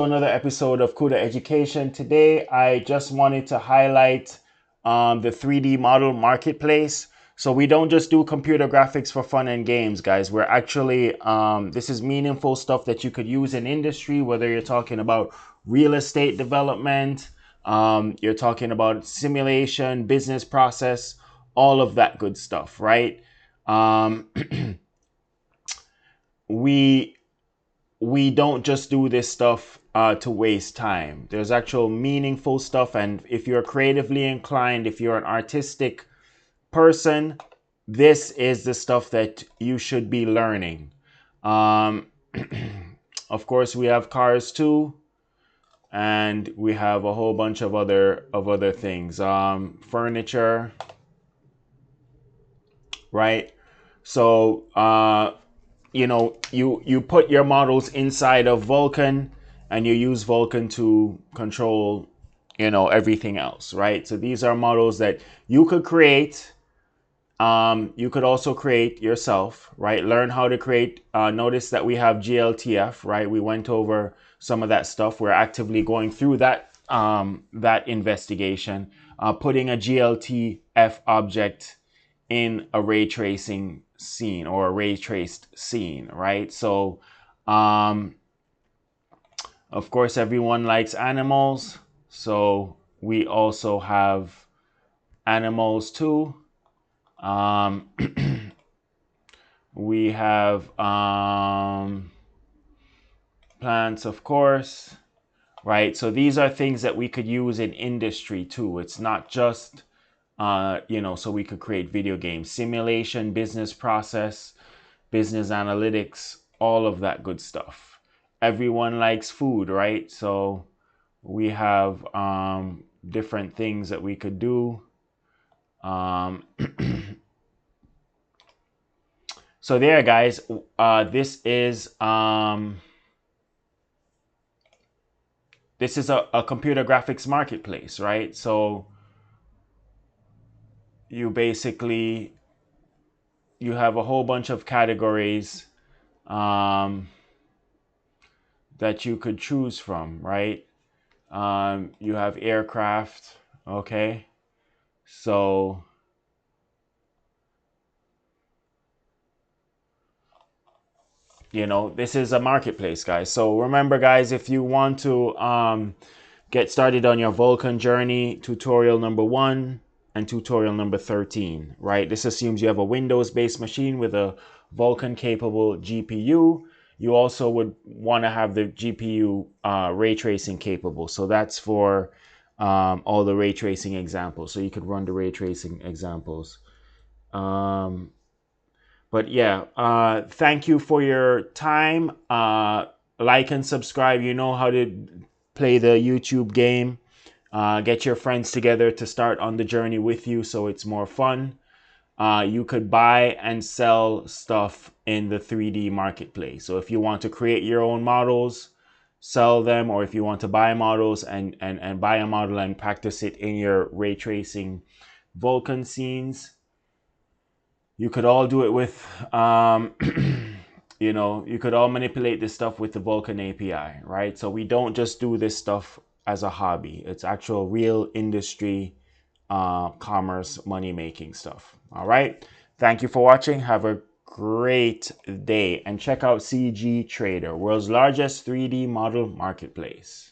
Another episode of Cuda Education. Today, I just wanted to highlight the 3D model marketplace. So we don't just do computer graphics for fun and games, guys. We're actually, this is meaningful stuff that you could use in industry, whether you're talking about real estate development, you're talking about simulation, business process, all of that good stuff, right? Um, we we don't just do this stuff to waste time. There's actual meaningful stuff, and if you're creatively inclined, if you're an artistic person, this is the stuff that you should be learning. Um, of course, we have cars too, and we have a whole bunch of other things. Furniture, right? So you put your models inside of Vulkan, and you use Vulkan to control everything else, right? So these are models that you could create. You could also create yourself, right? Learn how to create. Notice that we have GLTF, right? We went over some of that stuff. We're actively going through that investigation, putting a GLTF object in a ray tracing scene or a ray traced scene, right? So, of course, everyone likes animals. So we also have animals too. We have plants, of course, right? So these are things that we could use in industry too. It's not just so we could create video games, simulation, business process, business analytics, all of that good stuff. Everyone likes food, right? So we have different things that we could do. So there, guys, this is a computer graphics marketplace, right? So you basically you have a whole bunch of categories that you could choose from, right? You have aircraft, okay? So this is a marketplace, guys. So remember, guys, if you want to get started on your Vulkan journey, tutorial number 1 and tutorial number 13, right? This assumes you have a Windows-based machine with a Vulkan-capable GPU. You also would want to have the GPU ray tracing capable. So that's for all the ray tracing examples. So you could run the ray tracing examples. But yeah, thank you for your time. Like and subscribe. You know how to play the YouTube game. Get your friends together to start on the journey with you so it's more fun. You could buy and sell stuff in the 3D marketplace. So if you want to create your own models, sell them, or if you want to buy models and buy a model and practice it in your ray tracing Vulkan scenes, you could all do it with, you could all manipulate this stuff with the Vulkan API, right? So we don't just do this stuff as a hobby. It's actual real industry, commerce, money-making stuff. All right. Thank you for watching. Have a great day. And check out CG Trader, world's largest 3D model marketplace.